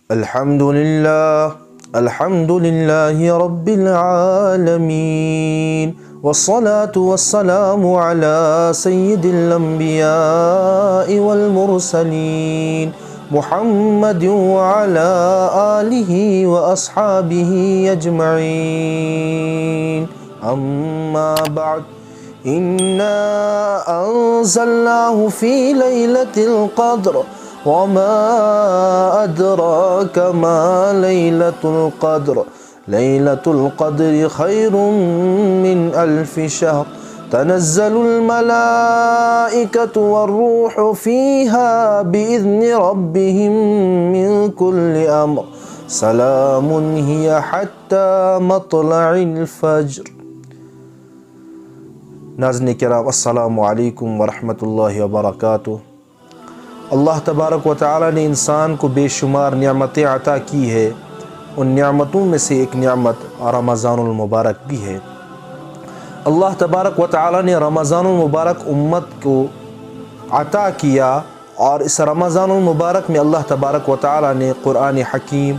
الحمدللہ رب العالمین والصلاة والسلام علی سید الانبیاء والمرسلین محمد وعلی آلہ واصحابہ اجمعین اما بعد انا انزلناہ فی لیلۃ القدر وما أدراك ما ليلة القدر ليلة القدر خير من 1000 شهر تنزل الملائكة والروح فيها بإذن ربهم من كل أمر سلام هي حتى مطلع الفجر۔ ناظرین کرام، السلام علیکم ورحمۃ اللہ وبرکاتہ۔ اللہ تبارک و تعالی نے انسان کو بے شمار نعمتیں عطا کی ہے۔ ان نعمتوں میں سے ایک نعمت رمضان المبارک بھی ہے۔ اللہ تبارک و تعالی نے رمضان المبارک امت کو عطا کیا، اور اس رمضان المبارک میں اللہ تبارک و تعالی نے قرآن حکیم،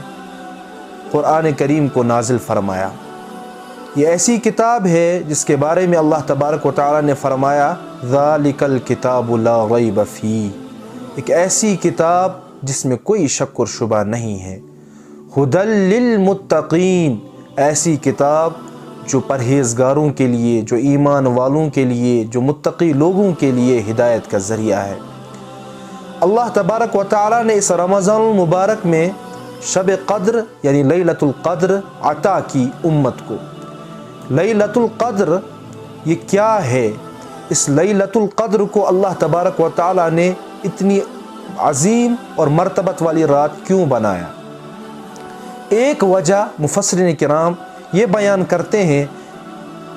قرآن کریم کو نازل فرمایا۔ یہ ایسی کتاب ہے جس کے بارے میں اللہ تبارک و تعالی نے فرمایا ذالک الکتاب لا ریب فیہ، ایک ایسی کتاب جس میں کوئی شک اور شبہ نہیں ہے۔ ھدی للمتقین، ایسی کتاب جو پرہیزگاروں کے لیے، جو ایمان والوں کے لیے، جو متقی لوگوں کے لیے ہدایت کا ذریعہ ہے۔ اللہ تبارک و تعالی نے اس رمضان المبارک میں شب قدر یعنی لیلۃ القدر عطا کی امت کو۔ لیلۃ القدر یہ کیا ہے؟ اس لیلۃ القدر کو اللہ تبارک و تعالی نے اتنی عظیم اور مرتبت والی رات کیوں بنایا؟ ایک وجہ مفسرین کرام یہ بیان کرتے ہیں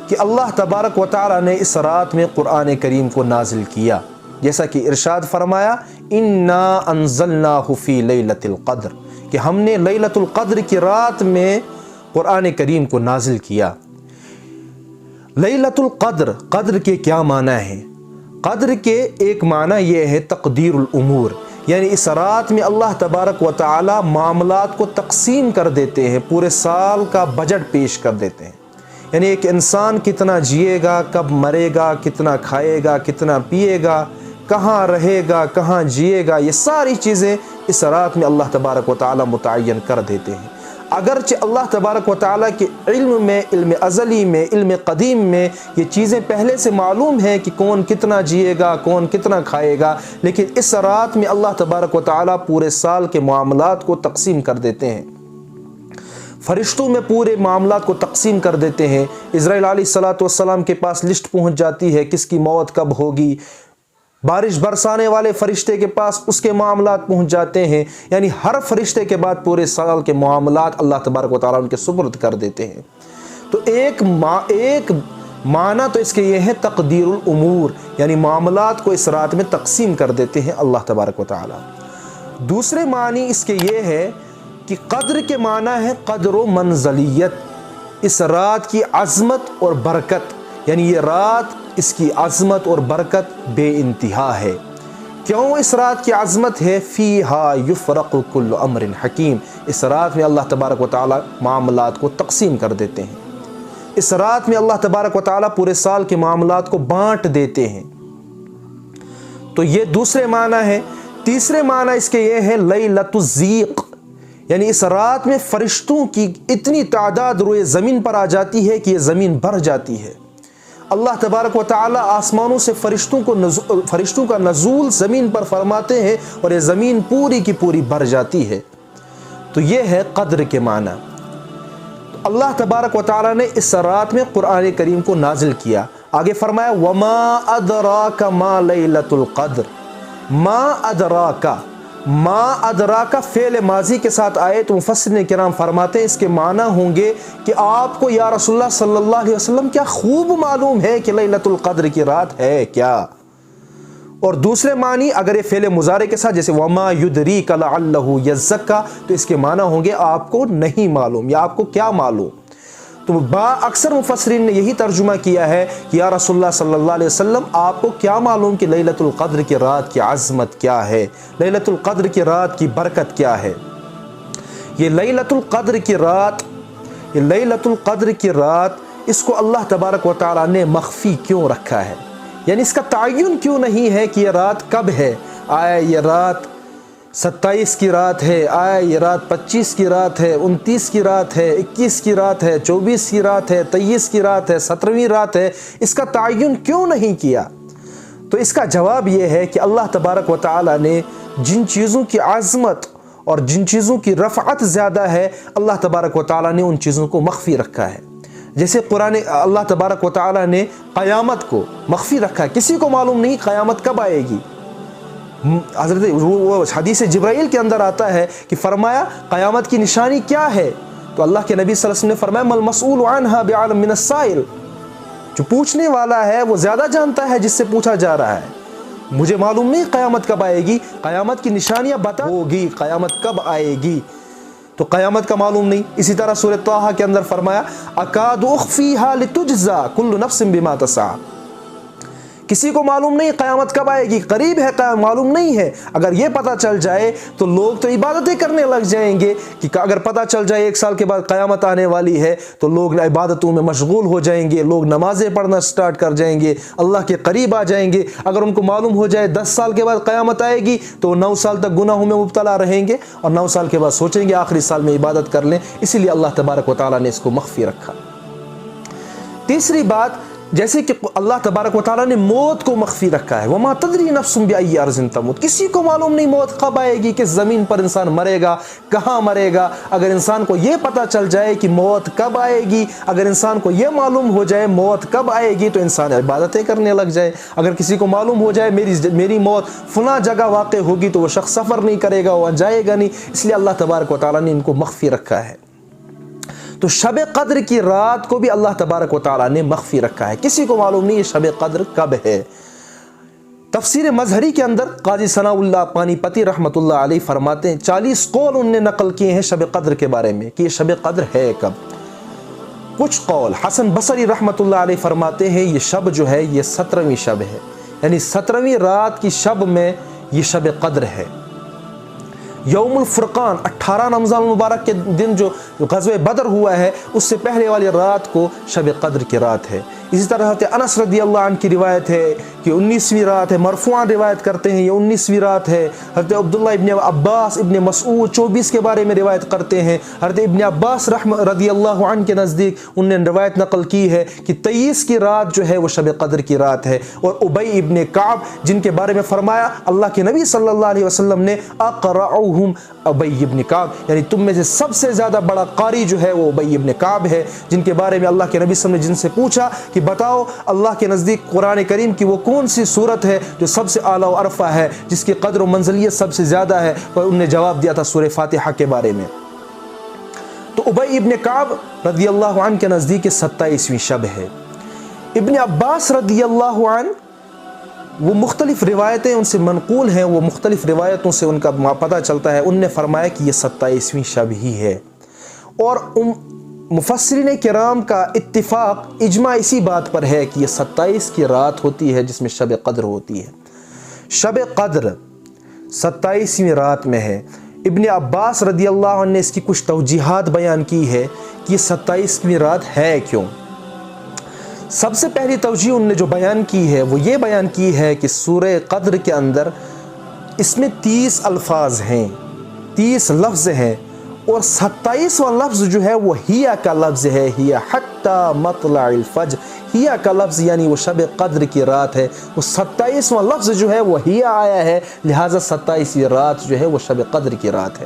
کہ اللہ تبارک و تعالی نے اس رات میں قرآن کریم کو نازل کیا، جیسا کہ ارشاد فرمایا انا انزلناہ فی لیلۃ القدر، کہ ہم نے لیلۃ القدر کی رات میں قرآن کریم کو نازل کیا۔ لیلۃ القدر، قدر کے کیا معنی ہیں؟ قدر کے ایک معنی یہ ہے تقدیر الامور، یعنی اس رات میں اللہ تبارک و تعالی معاملات کو تقسیم کر دیتے ہیں، پورے سال کا بجٹ پیش کر دیتے ہیں۔ یعنی ایک انسان کتنا جیے گا، کب مرے گا، کتنا کھائے گا، کتنا پیے گا، کہاں رہے گا، کہاں جیے گا، یہ ساری چیزیں اس رات میں اللہ تبارک و تعالی متعین کر دیتے ہیں۔ اگرچہ اللہ تبارک و تعالیٰ کے علم میں، علم ازلی میں، علم قدیم میں یہ چیزیں پہلے سے معلوم ہیں کہ کون کتنا جیے گا، کون کتنا کھائے گا، لیکن اس رات میں اللہ تبارک و تعالیٰ پورے سال کے معاملات کو تقسیم کر دیتے ہیں۔ فرشتوں میں پورے معاملات کو تقسیم کر دیتے ہیں۔ اسرائیل علیہ السلام کے پاس لسٹ پہنچ جاتی ہے کس کی موت کب ہوگی، بارش برسانے والے فرشتے کے پاس اس کے معاملات پہنچ جاتے ہیں۔ یعنی ہر فرشتے کے بعد پورے سال کے معاملات اللہ تبارک و تعالیٰ ان کے سپرد کر دیتے ہیں۔ تو ایک معنی تو اس کے یہ ہے تقدیر الامور، یعنی معاملات کو اس رات میں تقسیم کر دیتے ہیں اللہ تبارک و تعالیٰ۔ دوسرے معنی اس کے یہ ہے کہ قدر کے معنی ہے قدر و منزلیت، اس رات کی عظمت اور برکت، یعنی یہ رات اس کی عظمت اور برکت بے انتہا ہے۔ کیوں اس رات کی عظمت ہے؟ فیہا یفرق کل امر حکیم، اس رات میں اللہ تبارک و تعالیٰ معاملات کو تقسیم کر دیتے ہیں۔ اس رات میں اللہ تبارک و تعالیٰ پورے سال کے معاملات کو بانٹ دیتے ہیں۔ تو یہ دوسرے معنی ہے۔ تیسرے معنی اس کے یہ ہے لیلۃ الضیق، یعنی اس رات میں فرشتوں کی اتنی تعداد روئے زمین پر آ جاتی ہے کہ یہ زمین بھر جاتی ہے۔ اللہ تبارک و تعالیٰ آسمانوں سے فرشتوں کا نزول زمین پر فرماتے ہیں، اور یہ زمین پوری کی پوری بھر جاتی ہے۔ تو یہ ہے قدر کے معنی۔ اللہ تبارک و تعالیٰ نے اس رات میں قرآن کریم کو نازل کیا۔ آگے فرمایا وما ادراک ما لیلۃ القدر، ما ادراک، ما ادراک فعل ماضی کے ساتھ آئے تو مفسرین کرام فرماتے ہیں اس کے معنی ہوں گے کہ آپ کو یا رسول اللہ صلی اللہ علیہ وسلم کیا خوب معلوم ہے کہ لیلۃ القدر کی رات ہے کیا؟ اور دوسرے معنی اگر یہ فعل مضارع کے ساتھ جیسے وما یدریک لعلہ یزکا، تو اس کے معنی ہوں گے آپ کو نہیں معلوم یا آپ کو کیا معلوم۔ تو اکثر مفسرین نے یہی ترجمہ کیا ہے کہ یا رسول اللہ صلی اللہ علیہ وسلم آپ کو کیا معلوم کہ لیلۃ القدر کی رات کی عظمت کیا ہے، لیلۃ القدر کی رات کی برکت کیا ہے۔ یہ لیلۃ القدر کی رات، یہ لیلۃ القدر کی رات، اس کو اللہ تبارک و تعالیٰ نے مخفی کیوں رکھا ہے؟ یعنی اس کا تعین کیوں نہیں ہے کہ یہ رات کب ہے؟ آیا یہ رات 27 کی رات ہے، آیا یہ رات 25 کی رات ہے، 29 کی رات ہے، 21 کی رات ہے، 24 کی رات ہے، 23 کی رات ہے، 17ویں رات ہے؟ اس کا تعین کیوں نہیں کیا؟ تو اس کا جواب یہ ہے کہ اللہ تبارک و تعالیٰ نے جن چیزوں کی عظمت اور جن چیزوں کی رفعت زیادہ ہے، اللہ تبارک و تعالیٰ نے ان چیزوں کو مخفی رکھا ہے۔ جیسے قرآن اللہ تبارک و تعالیٰ نے قیامت کو مخفی رکھا ہے، کسی کو معلوم نہیں قیامت کب آئے گی۔ حضرت وہ حدیث جبرائیل کے اندر آتا ہے کہ فرمایا قیامت کی نشانی کیا ہے؟ تو اللہ کے نبی صلی اللہ علیہ وسلم نے فرمایا مل مسئول عنہا بعلم من السائل، جو پوچھنے والا ہے وہ زیادہ جانتا ہے جس سے پوچھا جا رہا ہے۔ مجھے معلوم نہیں قیامت کب آئے گی، قیامت کی نشانیاں بتا ہوگی، قیامت کب آئے گی تو قیامت کا معلوم نہیں۔ اسی طرح سورہ طٰہٰ کے اندر فرمایا اکاد اخفیہا لتجزا کل نفس بما تسعی، کسی کو معلوم نہیں قیامت کب آئے گی، قریب ہے قیامت، معلوم نہیں ہے۔ اگر یہ پتہ چل جائے تو لوگ تو عبادتیں کرنے لگ جائیں گے، کہ اگر پتہ چل جائے 1 سال کے بعد قیامت آنے والی ہے تو لوگ عبادتوں میں مشغول ہو جائیں گے، لوگ نمازیں پڑھنا سٹارٹ کر جائیں گے، اللہ کے قریب آ جائیں گے۔ اگر ان کو معلوم ہو جائے 10 سال کے بعد قیامت آئے گی تو 9 سال تک گناہوں میں مبتلا رہیں گے، اور 9 سال کے بعد سوچیں گے آخری سال میں عبادت کر لیں۔ اسی لیے اللہ تبارک و تعالیٰ نے اس کو مخفی رکھا۔ تیسری بات، جیسے کہ اللہ تبارک و تعالیٰ نے موت کو مخفی رکھا ہے، وَمَا تَدْرِي نَفْسٌ بِأَيِّ أَرْضٍ تَمُوتُ، کسی کو معلوم نہیں موت کب آئے گی، کس زمین پر انسان مرے گا، کہاں مرے گا۔ اگر انسان کو یہ پتہ چل جائے کہ موت کب آئے گی، اگر انسان کو یہ معلوم ہو جائے موت کب آئے گی تو انسان عبادتیں کرنے لگ جائے۔ اگر کسی کو معلوم ہو جائے میری موت فلاں جگہ واقع ہوگی تو وہ شخص سفر نہیں کرے گا، وہ جائے گا نہیں۔ اس لیے اللہ تبارک و تعالیٰ نے ان کو مخفی رکھا ہے۔ تو شب قدر کی رات کو بھی اللہ تبارک و تعالیٰ نے مخفی رکھا ہے، کسی کو معلوم نہیں یہ شب قدر کب ہے۔ تفسیر مظہری کے اندر قاضی ثناء اللہ پانی پتی رحمۃ اللہ علیہ فرماتے ہیں 40 قول ان نے نقل کیے ہیں شب قدر کے بارے میں کہ یہ شب قدر ہے کب۔ کچھ قول حسن بصری رحمۃ اللہ علیہ فرماتے ہیں یہ شب جو ہے یہ 17ویں شب ہے، یعنی 17ویں رات کی شب میں یہ شب قدر ہے۔ یوم الفرقان 18 رمضان المبارک کے دن جو غزوہ بدر ہوا ہے اس سے پہلے والی رات کو شب قدر کی رات ہے۔ اسی طرح حضرت انس رضی اللہ عنہ کی روایت ہے کہ 19ویں رات ہے، مرفوعاً روایت کرتے ہیں یہ 19ویں رات ہے۔ حضرت عبداللہ ابن عباس ابن مسعود 24 کے بارے میں روایت کرتے ہیں۔ حضرت ابن عباس رضی اللہ عنہ کے نزدیک ان نے روایت نقل کی ہے کہ 23 کی رات جو ہے وہ شب قدر کی رات ہے۔ اور ابی ابن کعب جن کے بارے میں فرمایا اللہ کے نبی صلی اللہ علیہ وسلم نے اقرعہم ابی ابن کعب، یعنی تم میں سے سب سے زیادہ بڑا قاری جو ہے وہ ابی ابن کعب ہے، جن کے بارے میں اللہ کے نبی صلی اللہ علیہ وسلم نے جن سے پوچھا کہ بتاؤ اللہ کے نزدیک قرآن کریم کی وہ کون سی صورت ہے جو سب سے اعلیٰ و ارفع ہے، جس کی قدر و منزلیت سب سے زیادہ ہے، اور انہوں نے جواب دیا تھا سورہ فاتحہ کے بارے میں۔ تو ابی ابن کعب رضی اللہ عنہ کے نزدیک 27ویں شب ہے۔ ابن عباس رضی اللہ عنہ وہ مختلف روایتیں ان سے منقول ہیں، وہ مختلف روایتوں سے ان کا پتہ چلتا ہے، ان نے فرمایا کہ یہ 27ویں شب ہی ہے۔ اور مفسرین کرام کا اتفاق اجماع اسی بات پر ہے کہ یہ 27 کی رات ہوتی ہے جس میں شب قدر ہوتی ہے۔ شب قدر 27ویں رات میں ہے۔ ابن عباس رضی اللہ عنہ نے اس کی کچھ توجیحات بیان کی ہے کہ یہ 27ویں رات ہے کیوں۔ سب سے پہلی توجیہ ان نے جو بیان کی ہے وہ یہ بیان کی ہے کہ سورہ قدر کے اندر اس میں 30 الفاظ ہیں، 30 لفظ ہیں، اور 27واں لفظ جو ہے وہ ہیا کا لفظ ہے، ہیا حتی مطلع الفجر، ہیا کا لفظ یعنی وہ شب قدر کی رات ہے۔ وہ 27واں لفظ جو ہے وہ ہیا آیا ہے، لہٰذا 27ویں رات جو ہے وہ شب قدر کی رات ہے۔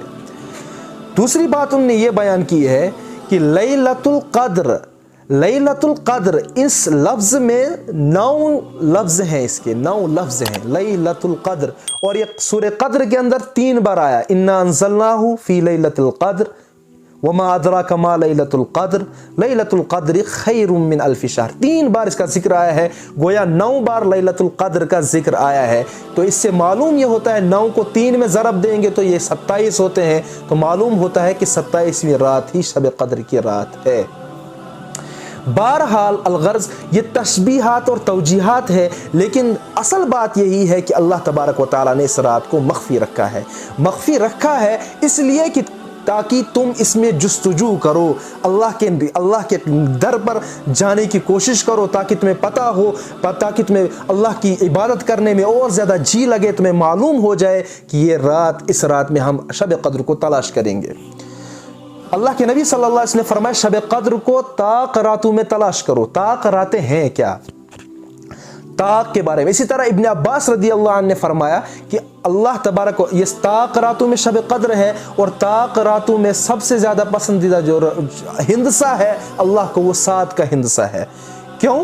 دوسری بات ان نے یہ بیان کی ہے کہ لیلۃ القدر، لیلۃ القدر اس لفظ میں 9 لفظ ہیں، اس کے 9 لفظ ہیں لیلۃ القدر، اور یہ سورہ قدر کے اندر 3 بار آیا، انا انزلناہ فی لیلۃ القدر وما ادراک ما لیلۃ القدر لیلۃ القدر خیر من الف شہر، 3 بار اس کا ذکر آیا ہے، گویا 9 بار لیلۃ القدر کا ذکر آیا ہے۔ تو اس سے معلوم یہ ہوتا ہے 9 کو 3 میں ضرب دیں گے تو یہ 27 ہوتے ہیں، تو معلوم ہوتا ہے کہ 27ویں رات ہی شب قدر کی رات ہے۔ بہرحال الغرض یہ تشبیہات اور توجیحات ہے، لیکن اصل بات یہی ہے کہ اللہ تبارک و تعالیٰ نے اس رات کو مخفی رکھا ہے۔ مخفی رکھا ہے اس لیے کہ تاکہ تم اس میں جستجو کرو، اللہ کے در پر جانے کی کوشش کرو، تاکہ تمہیں پتہ ہو، تاکہ تمہیں اللہ کی عبادت کرنے میں اور زیادہ جی لگے، تمہیں معلوم ہو جائے کہ یہ رات، اس رات میں ہم شب قدر کو تلاش کریں گے۔ اللہ کے نبی صلی اللہ علیہ وسلم نے فرمایا شب قدر کو طاق راتوں میں تلاش کرو۔ طاق راتیں ہیں کیا؟ طاق کے بارے میں اسی طرح ابن عباس رضی اللہ عنہ نے فرمایا کہ اللہ تبارک و یہ طاق راتوں میں شب قدر ہے، اور طاق راتوں میں سب سے زیادہ پسندیدہ جو ہندسہ ہے اللہ کو، وہ 7 کا ہندسہ ہے۔ کیوں؟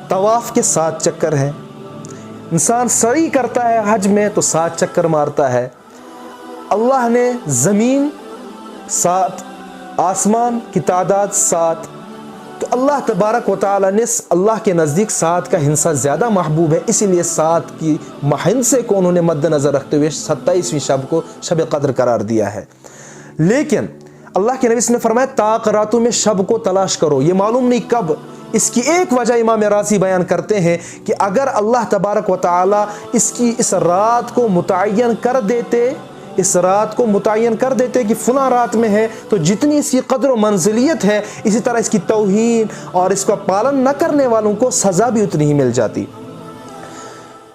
طواف کے 7 چکر ہیں، انسان سعی کرتا ہے حج میں تو 7 چکر مارتا ہے۔ اللہ نے زمین 7، آسمان کی تعداد 7، تو اللہ تبارک و تعالی نے اللہ کے نزدیک 7 کا ہندسہ زیادہ محبوب ہے، اسی لیے 7 کی ہندسے کو انہوں نے مد نظر رکھتے ہوئے 27ویں شب کو شب قدر قرار دیا ہے۔ لیکن اللہ کے نبی نے فرمایا طاق راتوں میں شب کو تلاش کرو، یہ معلوم نہیں کب۔ اس کی ایک وجہ امام راضی بیان کرتے ہیں کہ اگر اللہ تبارک و تعالی اس رات کو متعین کر دیتے، اس رات کو متعین کر دیتے کہ فلاں رات میں ہے، تو جتنی اس کی قدر و منزلیت ہے، اسی طرح اس کی توہین اور اس کا پالن نہ کرنے والوں کو سزا بھی اتنی ہی مل جاتی۔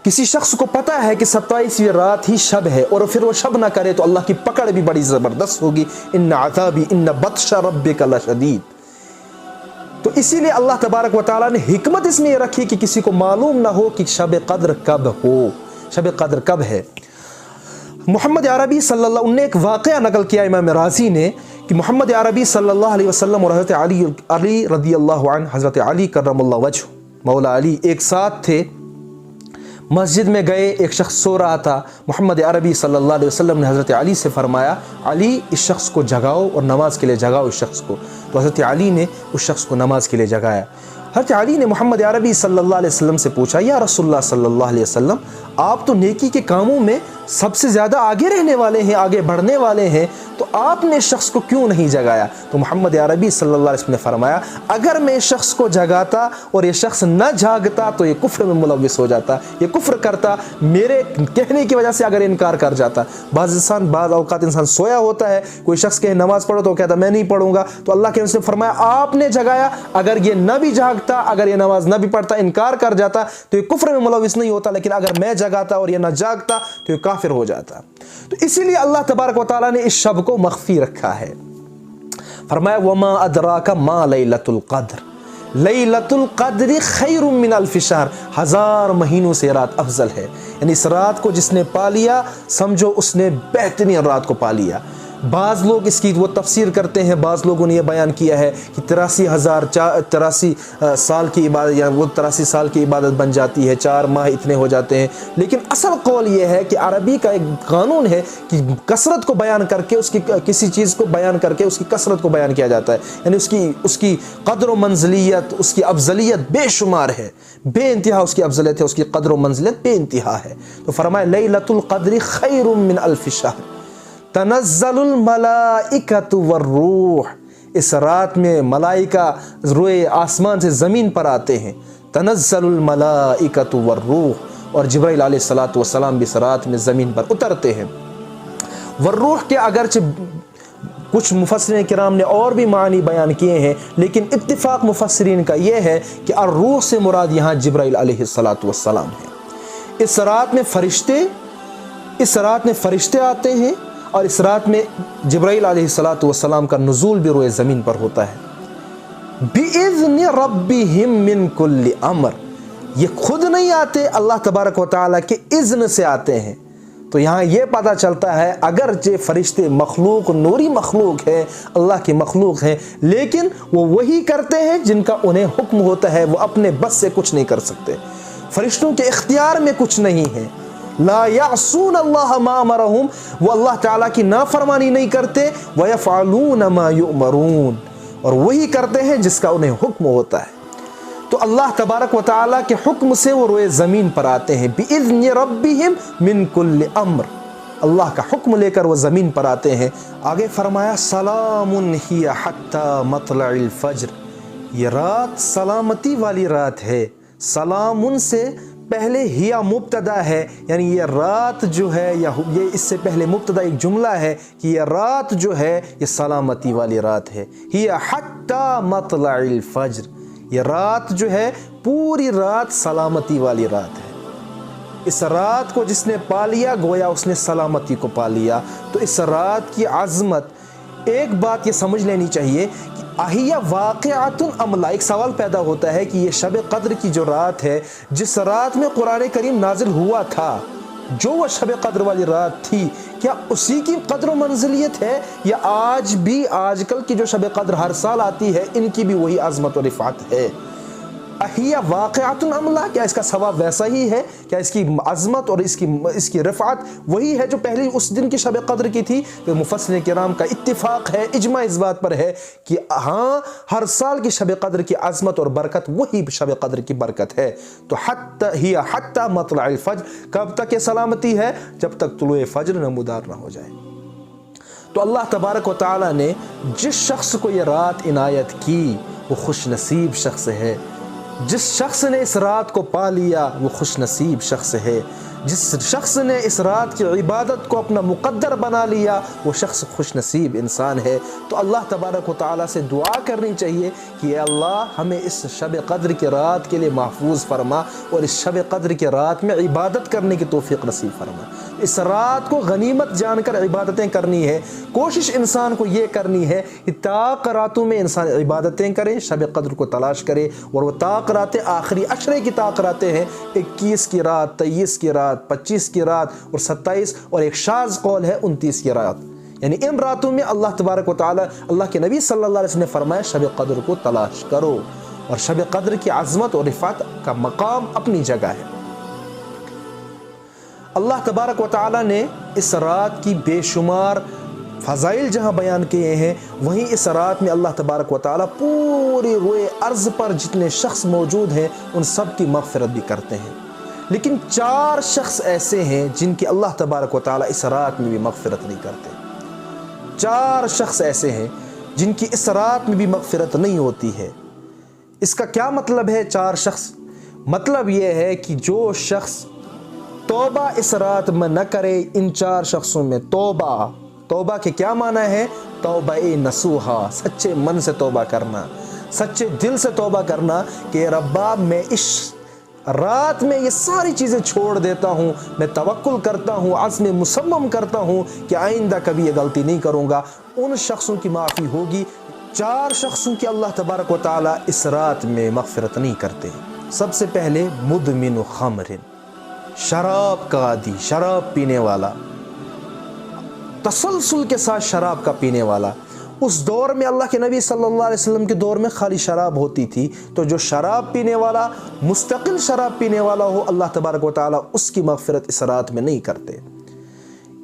کسی شخص کو پتہ ہے کہ 27ویں رات ہی شب ہے اور پھر وہ شب نہ کرے تو اللہ کی پکڑ بھی بڑی زبردست ہوگی، ان عذابی ان بطش ربک لشدید۔ تو اسی لیے اللہ تبارک و تعالیٰ نے حکمت اس میں یہ رکھی کہ کسی کو معلوم نہ ہو کہ شب قدر کب ہو، شب قدر کب ہے۔ محمد عربی صلی اللہ علیہ وسلم نے ایک واقعہ نقل کیا امام راضی نے کہ محمد عربی صلی اللہ علیہ وسلم اور حضرت علی رضی اللہ عنہ، حضرت علی کرم اللہ وجہ، مولا علی ایک ساتھ تھے۔ مسجد میں گئے، ایک شخص سو رہا تھا۔ محمد عربی صلی اللہ علیہ وسلم نے حضرت علی سے فرمایا علی اس شخص کو جگاؤ اور نماز کے لیے جگاؤ اس شخص کو۔ تو حضرت علی نے اس شخص کو نماز کے لیے جگایا۔ حضرت علی نے محمد عربی صلی اللہ علیہ وسلم سے پوچھا یا رسول اللہ صلی اللہ علیہ وسلم، آپ تو نیکی کے کاموں میں سب سے زیادہ آگے رہنے والے ہیں، آگے بڑھنے والے ہیں، تو آپ نے اس شخص کو کیوں نہیں جگایا؟ تو محمد عربی صلی اللہ علیہ وسلم نے فرمایا اگر میں اس شخص کو جگاتا اور یہ شخص نہ جاگتا تو یہ کفر میں ملوث ہو جاتا، یہ کفر کرتا، میرے کہنے کی وجہ سے اگر انکار کر جاتا۔ بعض اوقات انسان سویا ہوتا ہے، کوئی شخص کہے نماز پڑھو تو کہتا میں نہیں پڑھوں گا، تو اللہ کے رسول نے فرمایا آپ نے جگایا، اگر یہ نہ بھی جاگتا، اگر یہ نماز نہ بھی پڑھتا، انکار کر جاتا تو یہ کفر میں ملوث نہیں ہوتا، لیکن اگر میں جگاتا اور یہ نہ جاگتا تو یہ کافر ہو جاتا۔ تو اسی لیے اللہ تبارک و تعالیٰ نے اس شب کو مخفی رکھا ہے۔ فرمایا وما ادراک ما لیلۃ القدر، لیلۃ القدر خیر من الف شہر، 1000 مہینوں سے رات افضل ہے۔ یعنی اس رات کو جس نے پا لیا سمجھو اس نے بہترین رات کو پا لیا۔ بعض لوگ اس کی وہ تفسیر کرتے ہیں، بعض لوگوں نے یہ بیان کیا ہے کہ 83 سال کی عبادت، یا وہ 83 سال کی عبادت بن جاتی ہے، 4 ماہ اتنے ہو جاتے ہیں۔ لیکن اصل قول یہ ہے کہ عربی کا ایک قانون ہے کہ کثرت کو بیان کر کے اس کی کسی چیز کو بیان کر کے اس کی کثرت کو بیان کیا جاتا ہے، یعنی اس کی قدر و منزلیت، اس کی افضلیت بے شمار ہے، بے انتہا اس کی افضلیت ہے، اس کی قدر و منزلیت بے انتہا ہے۔ تو فرمایا لیلۃ القدر خیر من الف شہر تنزل الملائکۃ والروح، اس رات میں ملائکہ روئے آسمان سے زمین پر آتے ہیں، تنزل الملائکۃ والروح، اور جبرائیل علیہ الصلوۃ والسلام بھی اس رات میں زمین پر اترتے ہیں۔ والروح کے اگرچہ کچھ مفسرین کرام نے اور بھی معنی بیان کیے ہیں، لیکن اتفاق مفسرین کا یہ ہے کہ الروح سے مراد یہاں جبرائیل علیہ الصلوۃ والسلام ہے۔ اس رات میں فرشتے آتے ہیں، اور اس رات میں جبرائیل علیہ الصلوۃ والسلام کا نزول بھی روئے زمین پر ہوتا ہے۔ بِإِذْنِ رَبِّهِمْ مِنْ كُلِّ أَمْرٍ، یہ خود نہیں آتے، اللہ تبارک و تعالیٰ کے اذن سے آتے ہیں۔ تو یہاں یہ پتہ چلتا ہے اگرچہ فرشتے مخلوق، نوری مخلوق ہے، اللہ کی مخلوق ہیں، لیکن وہ وہی کرتے ہیں جن کا انہیں حکم ہوتا ہے، وہ اپنے بس سے کچھ نہیں کر سکتے، فرشتوں کے اختیار میں کچھ نہیں ہے۔ لا یعصون اللہ ما امرہم، وہ اللہ تعالیٰ کی نافرمانی نہیں کرتے، ویفعلون ما یؤمرون، اور وہی کرتے ہیں جس کا انہیں حکم ہوتا ہے۔ تو اللہ تبارک و تعالیٰ کے حکم سے وہ روئے زمین پر آتے ہیں، بِإِذْنِ رَبِّهِمْ مِنْ كُلِّ أَمْرٍ، اللہ کا حکم لے کر وہ زمین پر آتے ہیں۔ آگے فرمایا سلام ہی حتی مطلع الفجر، یہ رات سلامتی والی رات ہے، سلام سے پہلے ہیا مبتدا ہے، یعنی یہ رات جو ہے، یا یہ اس سے پہلے مبتدا ایک جملہ ہے کہ یہ رات جو ہے یہ سلامتی والی رات ہے. ہیا حتی مطلع الفجر، یہ رات جو ہے پوری رات سلامتی والی رات ہے. اس رات کو جس نے پا لیا گویا اس نے سلامتی کو پا لیا. تو اس رات کی عظمت، ایک بات یہ سمجھ لینی چاہیے کہ اہیا واقعۃ ام لا، ایک سوال پیدا ہوتا ہے کہ یہ شب قدر کی جو رات ہے، جس رات میں قرآن کریم نازل ہوا تھا، جو وہ شب قدر والی رات تھی، کیا اسی کی قدر و منزلیت ہے، یا آج بھی آج کل کی جو شب قدر ہر سال آتی ہے ان کی بھی وہی عظمت و رفعت ہے؟ اہیا واقعۃ ام لا، کیا اس کا ثواب ویسا ہی ہے؟ کیا اس کی عظمت اور اس کی رفعت وہی ہے جو پہلے اس دن کی شب قدر کی تھی؟ تو مفسرین کرام کا اتفاق ہے، اجماع اس بات پر ہے کہ ہاں، ہر سال کی شب قدر کی عظمت اور برکت وہی شب قدر کی برکت ہے. تو حتی مطلع الفجر، کب تک یہ سلامتی ہے؟ جب تک طلوع فجر نمودار نہ ہو جائے. تو اللہ تبارک و تعالی نے جس شخص کو یہ رات عنایت کی وہ خوش نصیب شخص ہے. جس شخص نے اس رات کو پا لیا وہ خوش نصیب شخص ہے. جس شخص نے اس رات کی عبادت کو اپنا مقدر بنا لیا وہ شخص خوش نصیب انسان ہے. تو اللہ تبارک و تعالیٰ سے دعا کرنی چاہیے کہ اے اللہ ہمیں اس شب قدر کی رات کے لیے محفوظ فرما، اور اس شب قدر کی رات میں عبادت کرنے کی توفیق نصیب فرما. اس رات کو غنیمت جان کر عبادتیں کرنی ہے. کوشش انسان کو یہ کرنی ہے کہ طاق راتوں میں انسان عبادتیں کرے، شب قدر کو تلاش کرے. اور وہ طاق راتیں آخری عشرے کی طاق راتیں ہیں، 21 کی رات، 23 کی رات، 25 کی رات اور 27، اور ایک شاذ قول ہے 29 کی رات. یعنی ان راتوں میں اللہ تبارک و تعالی، اللہ کے نبی صلی اللہ علیہ وسلم نے فرمایا شب قدر کو تلاش کرو. اور شب قدر کی عظمت اور رفعت کا مقام اپنی جگہ ہے. اللہ تبارک و تعالی نے اس رات کی بے شمار فضائل جہاں بیان کیے ہیں، وہیں اس رات میں اللہ تبارک و تعالی پوری روئے ارض پر جتنے شخص موجود ہیں ان سب کی مغفرت بھی کرتے ہیں. لیکن 4 شخص ایسے ہیں جن کی اللہ تبارک و تعالی اس رات میں بھی مغفرت نہیں کرتے. 4 شخص ایسے ہیں جن کی اس رات میں بھی مغفرت نہیں ہوتی ہے. اس کا کیا مطلب ہے 4 شخص؟ مطلب یہ ہے کہ جو شخص توبہ اس رات میں نہ کرے، ان 4 شخصوں میں توبہ کے کیا معنی ہے؟ توبہ نصوحہ، سچے من سے توبہ کرنا، سچے دل سے توبہ کرنا کہ ربا میں اس رات میں یہ ساری چیزیں چھوڑ دیتا ہوں، میں توکل کرتا ہوں، عزم مصمم کرتا ہوں کہ آئندہ کبھی یہ غلطی نہیں کروں گا. ان شخصوں کی معافی ہوگی. 4 شخصوں کی اللہ تبارک و تعالی اس رات میں مغفرت نہیں کرتے. سب سے پہلے مدمن خمر، شراب کا عادی، شراب پینے والا، تسلسل کے ساتھ شراب کا پینے والا. اس دور میں اللہ کے نبی صلی اللہ علیہ وسلم کے دور میں خالی شراب ہوتی تھی. تو جو شراب پینے والا، مستقل شراب پینے والا ہو، اللہ تبارک و تعالی اس کی مغفرت اس رات میں نہیں کرتے.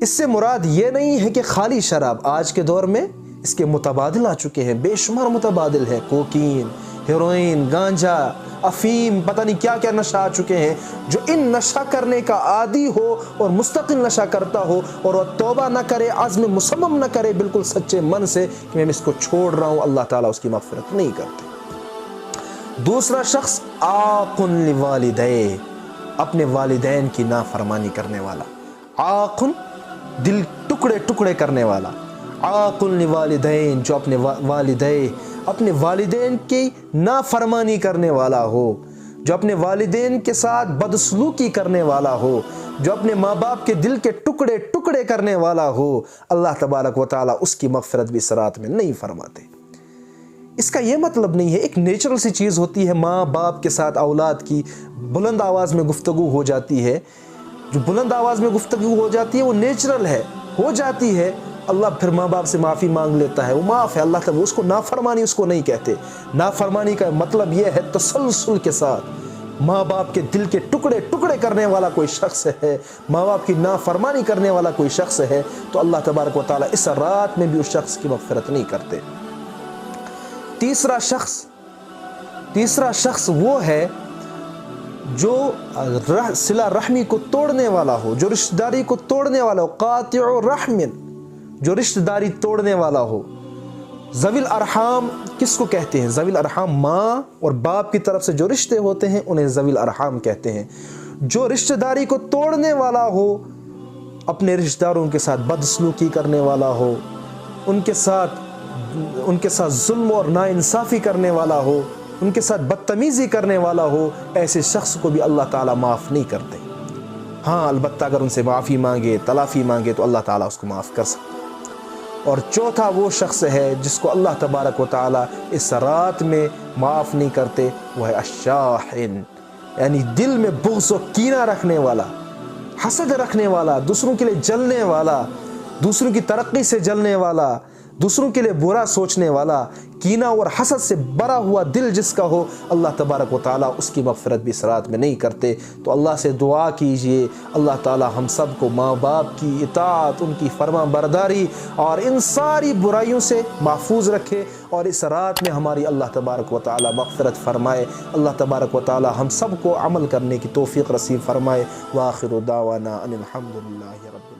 اس سے مراد یہ نہیں ہے کہ خالی شراب، آج کے دور میں اس کے متبادل آ چکے ہیں، بے شمار متبادل ہیں. کوکین، ہیروئن، گانجا، افیم، پتہ نہیں کیا کیا نشہ آ چکے ہیں. جو ان نشہ کرنے کا عادی ہو اور مستقل نشہ کرتا ہو اور وہ توبہ نہ کرے، عزم مصمم نہ کرے بالکل سچے من سے کہ میں اس کو چھوڑ رہا ہوں، اللہ تعالیٰ اس کی مغفرت نہیں کرتے. دوسرا شخص عاق لوالدیہ، اپنے والدین کی نافرمانی کرنے والا. عاق، دل ٹکڑے ٹکڑے کرنے والا. عاق لوالدین، جو اپنے والدین کی نافرمانی کرنے والا ہو، جو اپنے والدین کے ساتھ بدسلوکی کرنے والا ہو، جو اپنے ماں باپ کے دل کے ٹکڑے ٹکڑے کرنے والا ہو، اللہ تبارک و تعالیٰ اس کی مغفرت بھی اس رات میں نہیں فرماتے. اس کا یہ مطلب نہیں ہے، ایک نیچرل سی چیز ہوتی ہے، ماں باپ کے ساتھ اولاد کی بلند آواز میں گفتگو ہو جاتی ہے. جو بلند آواز میں گفتگو ہو جاتی ہے وہ نیچرل ہے، ہو جاتی ہے. اللہ پھر ماں باپ سے معافی مانگ لیتا ہے، وہ معاف ہے. اللہ تعالیٰ اس کو نافرمانی اس کو نہیں کہتے. نافرمانی کا مطلب یہ ہے تسلسل کے ساتھ ماں باپ کے دل کے ٹکڑے ٹکڑے کرنے والا کوئی شخص ہے، ماں باپ کی نافرمانی کرنے والا کوئی شخص ہے، تو اللہ تبارک و تعالیٰ اس رات میں بھی اس شخص کی مغفرت نہیں کرتے. تیسرا شخص وہ ہے جو صلہ رحمی کو توڑنے والا ہو، جو رشتہ داری کو توڑنے والا ہو. قاطع رحم، جو رشتہ داری توڑنے والا ہو. ذوی الارحام کس کو کہتے ہیں؟ ذوی الارحام ماں اور باپ کی طرف سے جو رشتے ہوتے ہیں انہیں ذوی الارحام کہتے ہیں. جو رشتہ داری کو توڑنے والا ہو، اپنے رشتہ داروں کے ساتھ بدسلوکی کرنے والا ہو، ان کے ساتھ ظلم اور ناانصافی کرنے والا ہو، ان کے ساتھ بدتمیزی کرنے والا ہو، ایسے شخص کو بھی اللہ تعالیٰ معاف نہیں کرتے۔ ہاں البتہ اگر ان سے معافی مانگے، تلافی مانگے تو اللہ تعالیٰ اس کو معاف کر سکتے۔ اور چوتھا وہ شخص ہے جس کو اللہ تبارک و تعالیٰ اس رات میں معاف نہیں کرتے، وہ ہے الشاحن، یعنی دل میں بغض و کینہ رکھنے والا، حسد رکھنے والا، دوسروں کے لیے جلنے والا، دوسروں کی ترقی سے جلنے والا، دوسروں کے لیے برا سوچنے والا، کینہ اور حسد سے بھرا ہوا دل جس کا ہو، اللہ تبارک و تعالیٰ اس کی مغفرت بھی اس رات میں نہیں کرتے۔ تو اللہ سے دعا کیجئے اللہ تعالیٰ ہم سب کو ماں باپ کی اطاعت، ان کی فرما برداری اور ان ساری برائیوں سے محفوظ رکھے، اور اس رات میں ہماری اللہ تبارک و تعالیٰ مغفرت فرمائے۔ اللہ تبارک و تعالیٰ ہم سب کو عمل کرنے کی توفیق نصیب فرمائے۔ وآخر دعوانا ان الحمد للہ رب